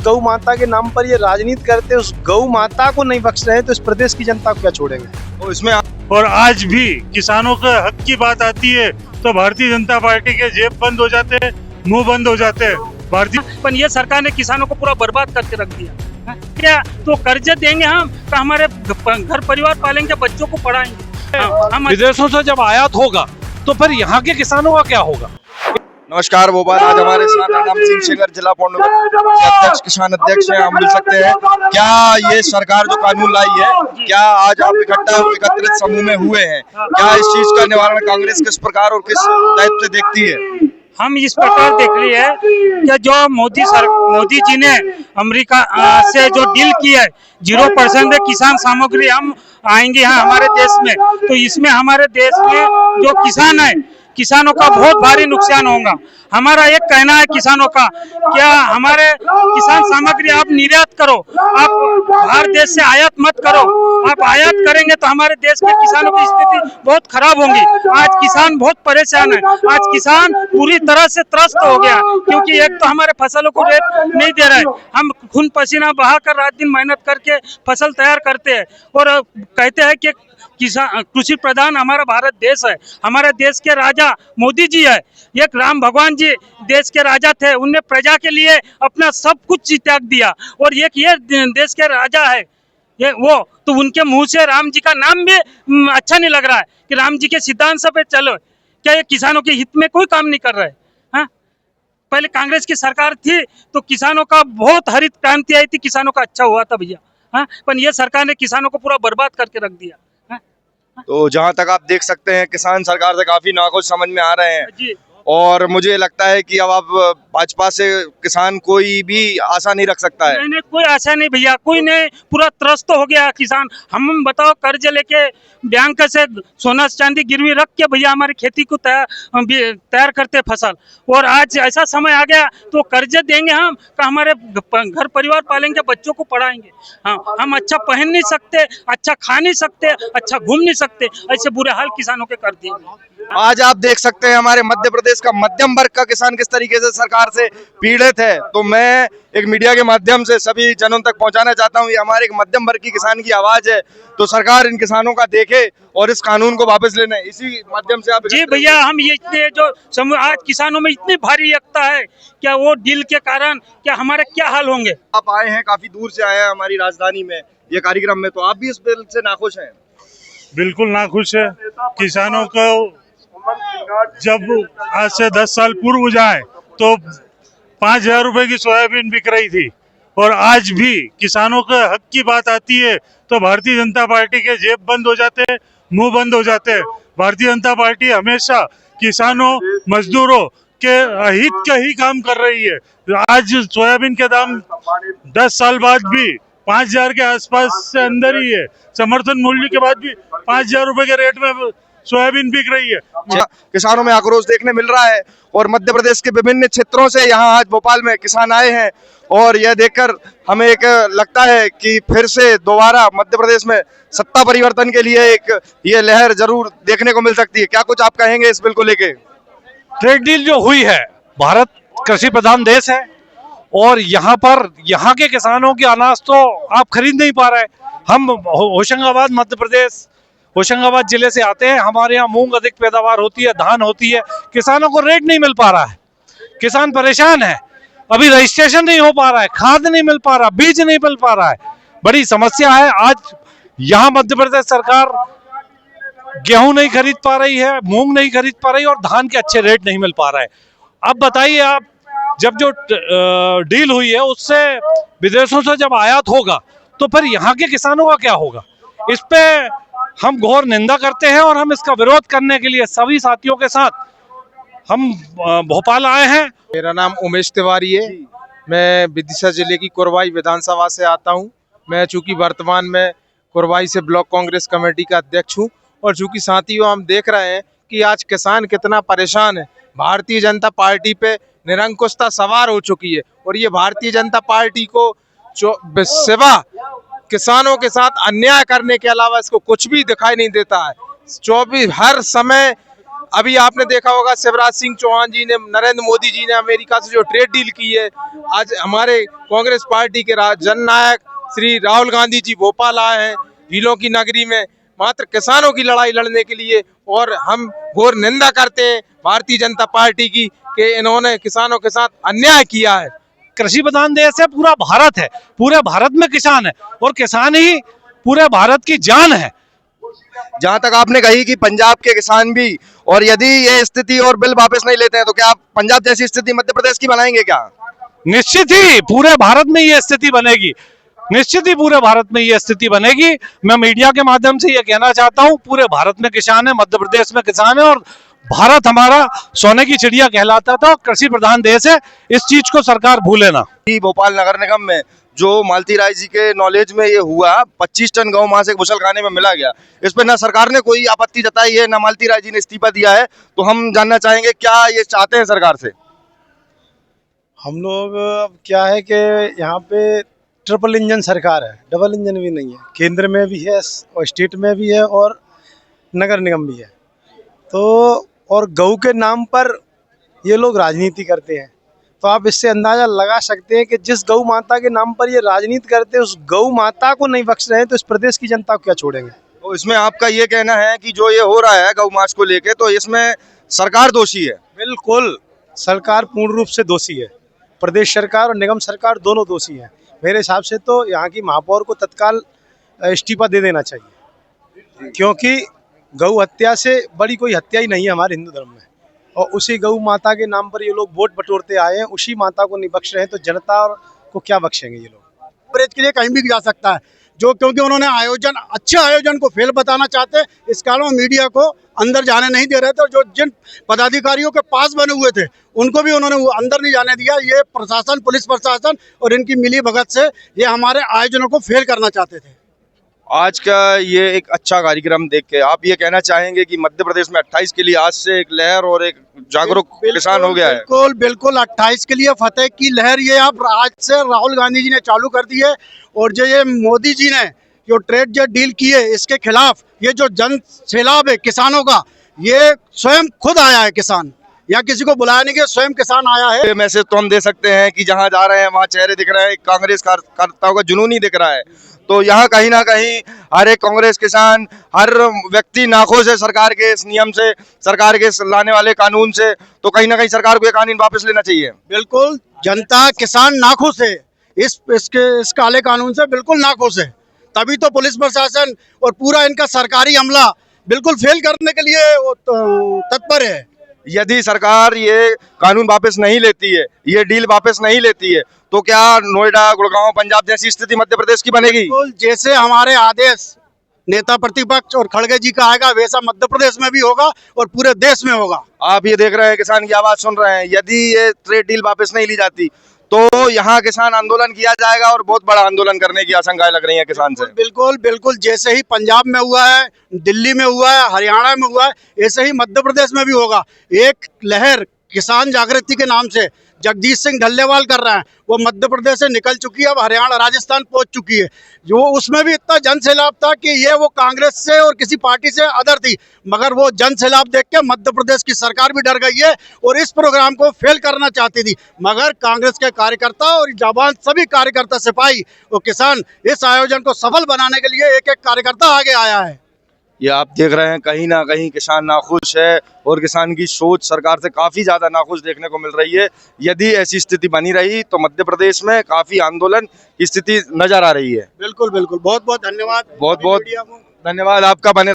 गौ माता के नाम पर ये राजनीति करते, उस गौ माता को नहीं बख्श रहे तो इस प्रदेश की जनता को क्या छोड़ेंगे। तो इसमें और आज भी किसानों के हक की बात आती है तो भारतीय जनता पार्टी के जेब बंद हो जाते हैं, मुंह बंद हो जाते हैं। पर ये सरकार ने किसानों को पूरा बर्बाद करके रख दिया। क्या तो कर्ज देंगे हम तो हमारे घर परिवार पालेंगे, बच्चों को पढ़ाएंगे। हम विदेशों से जब आयात होगा तो फिर यहाँ के किसानों का क्या होगा। नमस्कार भोपाल, आज हमारे साथ राम सिंह शेखर जिला अध्यक्ष किसान अध्यक्ष हैं। हम मिल सकते हैं क्या ये सरकार जो कानून लाई है, क्या आज आप एकत्रित समूह में हुए हैं, क्या इस चीज का निवारण कांग्रेस किस प्रकार और किस दायित्व से देखती है। हम इस प्रकार देख रही है कि जो मोदी जी ने अमेरिका से जो डील की है 0% किसान सामग्री हम आएंगे यहाँ हमारे देश में, तो इसमें हमारे देश में जो किसान है किसानों का बहुत भारी नुकसान होगा। हमारा एक कहना है किसानों का, क्या हमारे किसान सामग्री आप निर्यात करो, आप बाहर देश से आयात मत करो। आप आयात करेंगे तो हमारे देश के किसानों की स्थिति बहुत खराब होगी। आज किसान बहुत परेशान है, आज किसान पूरी तरह से त्रस्त हो गया, क्योंकि एक तो हमारे फसलों को रेट नहीं दे रहे। हम खून पसीना बहाकर रात दिन मेहनत करके फसल तैयार करते हैं और कहते हैं कि किसान कृषि प्रधान हमारा भारत देश है। हमारे देश के राजा मोदी जी है, एक राम भगवान जी देश के राजा थे, उनने प्रजा के लिए अपना सब कुछ त्याग दिया। और एक ये देश के राजा है ये वो, तो उनके मुंह से राम जी का नाम भी अच्छा नहीं लग रहा है कि राम जी के सिद्धांत पे चलो। क्या ये किसानों के हित में कोई काम नहीं कर रहे। हाँ, पहले कांग्रेस की सरकार थी तो किसानों का बहुत हरित क्रांति आई थी, किसानों का अच्छा हुआ था भैया। हाँ, पर ये सरकार ने किसानों को पूरा बर्बाद करके रख दिया। तो जहां तक आप देख सकते हैं किसान सरकार से काफी नाखुश समझ में आ रहे हैं जी। और मुझे लगता है कि अब आप भाजपा से किसान कोई भी आशा नहीं रख सकता है। नहीं, कोई आशा नहीं भैया, कोई नहीं, पूरा त्रस्त हो गया किसान। हम बताओ कर्ज लेके बैंक से सोना चांदी गिरवी रख के भैया हमारी खेती को तैयार करते फसल, और आज ऐसा समय आ गया तो कर्ज देंगे हम तो हमारे घर परिवार पालेंगे, बच्चों को पढ़ाएंगे। हाँ, हम अच्छा पहन नहीं सकते, अच्छा खा नहीं सकते, अच्छा घूम नहीं सकते, ऐसे बुरे हाल किसानों के कर दिए। आज आप देख सकते हैं हमारे मध्य प्रदेश का मध्यम वर्ग का किसान किस तरीके से सरकार से पीड़ित है। तो मैं एक मीडिया के माध्यम से सभी जनों तक पहुंचाना चाहता हूं, ये हमारे एक मध्यम वर्ग की किसान की आवाज है। तो सरकार इन किसानों का देखे और इस कानून को वापस लेने, इसी माध्यम से आप। जी भैया, हम ये इतने जो आज किसानों में इतनी भारी एकता है, क्या वो डील के कारण क्या हमारे क्या हाल होंगे। आप आए हैं, काफी दूर से आए हैं हमारी राजधानी में ये कार्यक्रम में, तो आप भी इस बिल से नाखुश हैं। बिल्कुल नाखुश है। किसानों को जब आज से 10 साल पूर्व जाए तो 5,000 रुपए की सोयाबीन बिक रही थी, और आज भी किसानों के हक की बात आती है तो भारतीय जनता पार्टी के जेब बंद हो जाते हैं, मुंह बंद हो जाते हैं। भारतीय जनता पार्टी हमेशा किसानों मजदूरों के हित का ही काम कर रही है। आज सोयाबीन के दाम 10 साल बाद भी 5,000 के आसपास से अंदर ही है। समर्थन मूल्य के बाद भी 5,000 रुपए के रेट में सोयाबीन बिक रही है। किसानों में आक्रोश देखने मिल रहा है और मध्य प्रदेश के विभिन्न क्षेत्रों से यहाँ आज भोपाल में किसान आए हैं, और यह देखकर हमें एक लगता है कि फिर से दोबारा मध्य प्रदेश में सत्ता परिवर्तन के लिए एक ये लहर जरूर देखने को मिल सकती है। क्या कुछ आप कहेंगे इस बिल को लेके। ट्रेड डील जो हुई है, भारत कृषि प्रधान देश है और यहाँ पर यहाँ के किसानों की अनाज तो आप खरीद नहीं पा रहे। हम होशंगाबाद मध्य प्रदेश होशंगाबाद जिले से आते हैं, हमारे यहाँ मूंग अधिक पैदावार होती है, धान होती है, किसानों को रेट नहीं मिल पा रहा है, किसान परेशान है। अभी रजिस्ट्रेशन नहीं हो पा रहा है, खाद नहीं मिल पा रहा, बीज नहीं मिल पा रहा है, बड़ी समस्या है। आज यहाँ मध्य प्रदेश सरकार गेहूं नहीं खरीद पा रही है, मूंग नहीं खरीद पा रही और धान के अच्छे रेट नहीं मिल पा रहा है। अब बताइए आप, जब जो डील हुई है उससे विदेशों से जब आयात होगा तो फिर यहाँ के किसानों का क्या होगा। इस पे हम घोर निंदा करते हैं और हम इसका विरोध करने के लिए सभी साथियों के साथ हम भोपाल आए हैं। मेरा नाम उमेश तिवारी है, मैं विदिशा जिले की कोरबाई विधानसभा से आता हूं। मैं चूंकि वर्तमान में कोरबाई से ब्लॉक कांग्रेस कमेटी का अध्यक्ष हूं, और चूंकि साथियों हम देख रहे हैं कि आज किसान कितना परेशान है। भारतीय जनता पार्टी पे निरंकुशता सवार हो चुकी है, और ये भारतीय जनता पार्टी को सिवा किसानों के साथ अन्याय करने के अलावा इसको कुछ भी दिखाई नहीं देता है। 24 हर समय अभी आपने देखा होगा शिवराज सिंह चौहान जी ने, नरेंद्र मोदी जी ने अमेरिका से जो ट्रेड डील की है, आज हमारे कांग्रेस पार्टी के जननायक श्री राहुल गांधी जी भोपाल आए हैं झीलों की नगरी में मात्र किसानों की लड़ाई लड़ने के लिए। और हम घोर निंदा करते हैं भारतीय जनता पार्टी की कि इन्होंने किसानों के साथ अन्याय किया है। कृषि प्रधान देश है, पूरा भारत है, पूरे भारत में किसान है और किसान ही पूरे भारत की जान है। जहां तक आपने कही कि पंजाब के किसान भी, और यदि ये स्थिति और बिल वापस नहीं लेते हैं तो क्या आप पंजाब जैसी स्थिति मध्य प्रदेश की बनाएंगे क्या? निश्चित ही पूरे भारत में ये स्थिति बनेगी, निश्चित ही पूरे भारत में ये स्थिति बनेगी। मैं मीडिया के माध्यम से ये कहना चाहता हूँ, पूरे भारत में किसान है, मध्य प्रदेश में किसान है और भारत हमारा सोने की चिड़िया कहलाता था, कृषि प्रधान देश है। इस चीज को सरकार भूले ना। भोपाल नगर निगम में जो मालती राय जी के नॉलेज में ये हुआ, 25 टन गौ मांस एक बुशल खाने में मिला गया, इस पर ना सरकार ने कोई आपत्ति जताई है, ना मालती राय जी ने इस्तीफा दिया है। तो हम जानना चाहेंगे क्या ये चाहते हैं सरकार से? हम लोग क्या है कि यहाँ पे ट्रिपल इंजन सरकार है, डबल इंजन भी नहीं है। केंद्र में भी है और स्टेट में भी है और नगर निगम भी है। तो और गऊ के नाम पर ये लोग राजनीति करते हैं। तो आप इससे अंदाजा लगा सकते हैं कि जिस गऊ माता के नाम पर ये राजनीति करते हैं, उस गऊ माता को नहीं बख्श रहे हैं, तो इस प्रदेश की जनता को क्या छोड़ेंगे? तो इसमें आपका ये कहना है कि जो ये हो रहा है गौ मांस को लेके, तो इसमें सरकार दोषी है? बिल्कुल, सरकार पूर्ण रूप से दोषी है। प्रदेश सरकार और निगम सरकार दोनों दोषी हैं। मेरे हिसाब से तो यहाँ की महापौर को तत्काल इस्तीफा दे देना चाहिए, क्योंकि गौ हत्या से बड़ी कोई हत्या ही नहीं है हमारे हिंदू धर्म में। और उसी गौ माता के नाम पर ये लोग वोट बटोरते आए हैं, उसी माता को नहीं बख्श रहे हैं, तो जनता को क्या बख्शेंगे ये लोग? प्रेस के लिए कहीं भी जा सकता है, जो क्योंकि उन्होंने अच्छे आयोजन को फेल बताना चाहते, इस कारण मीडिया को अंदर जाने नहीं दे रहे थे। और जो जिन पदाधिकारियों के पास बने हुए थे उनको भी उन्होंने अंदर नहीं जाने दिया। ये प्रशासन, पुलिस प्रशासन और इनकी मिली भगत से ये हमारे आयोजनों को फेल करना चाहते थे। आज का ये एक अच्छा कार्यक्रम देख के आप ये कहना चाहेंगे कि मध्य प्रदेश में 28 के लिए आज से एक लहर और एक जागरूक किसान हो गया है? बिल्कुल बिल्कुल, 28 के लिए फतेह की लहर ये आप आज से राहुल गांधी जी ने चालू कर दी है। और जो ये मोदी जी ने जो ट्रेड जो डील की है, इसके खिलाफ ये जो जन सैलाब है किसानों का, ये स्वयं खुद आया है किसान, या किसी को बुलाया नहीं, कि स्वयं किसान आया है। मैसेज तो हम दे सकते हैं कि जहां जा रहे हैं वहां चेहरे दिख रहे हैं, कांग्रेस कार्यकर्ताओं का जुनून ही दिख रहा है। तो यहाँ कहीं ना कहीं हर एक कांग्रेस किसान, हर व्यक्ति नाखुश है सरकार के इस नियम से, सरकार के लाने वाले कानून से। तो कहीं ना कहीं सरकार को ये कानून वापस लेना चाहिए। बिल्कुल, जनता किसान नाखुश है इस काले कानून से, बिल्कुल नाखुश है। तभी तो पुलिस प्रशासन और पूरा इनका सरकारी अमला बिल्कुल फेल करने के लिए तत्पर है। यदि सरकार ये कानून वापस नहीं लेती है, ये डील वापस नहीं लेती है, तो क्या नोएडा, गुड़गांव, पंजाब जैसी स्थिति मध्य प्रदेश की बनेगी? जैसे हमारे आदेश नेता प्रतिपक्ष और खड़गे जी का आएगा, वैसा मध्य प्रदेश में भी होगा और पूरे देश में होगा। आप ये देख रहे हैं, किसान की आवाज सुन रहे हैं। यदि ये ट्रेड डील वापस नहीं ली जाती तो यहाँ किसान आंदोलन किया जाएगा और बहुत बड़ा आंदोलन करने की आशंकाएं लग रही हैं किसान से। बिल्कुल बिल्कुल, जैसे ही पंजाब में हुआ है, दिल्ली में हुआ है, हरियाणा में हुआ है, ऐसे ही मध्य प्रदेश में भी होगा। एक लहर किसान जागृति के नाम से जगदीश सिंह ढल्लेवाल कर रहे हैं, वो मध्य प्रदेश से निकल चुकी है, अब हरियाणा, राजस्थान पहुंच चुकी है। जो उसमें भी इतना जन सैलाब था कि ये वो कांग्रेस से और किसी पार्टी से अदर थी, मगर वो जन सैलाब देख के मध्य प्रदेश की सरकार भी डर गई है और इस प्रोग्राम को फेल करना चाहती थी। मगर कांग्रेस के कार्यकर्ता और जवान, सभी कार्यकर्ता, सिपाही और किसान इस आयोजन को सफल बनाने के लिए एक एक कार्यकर्ता आगे आया है। ये आप देख रहे हैं, कहीं ना कहीं किसान नाखुश है और किसान की सोच सरकार से काफी ज्यादा नाखुश देखने को मिल रही है। यदि ऐसी स्थिति बनी रही तो मध्य प्रदेश में काफी आंदोलन की स्थिति नजर आ रही है। बिल्कुल बिल्कुल, बहुत बहुत धन्यवाद। बहुत बहुत धन्यवाद आपका। बने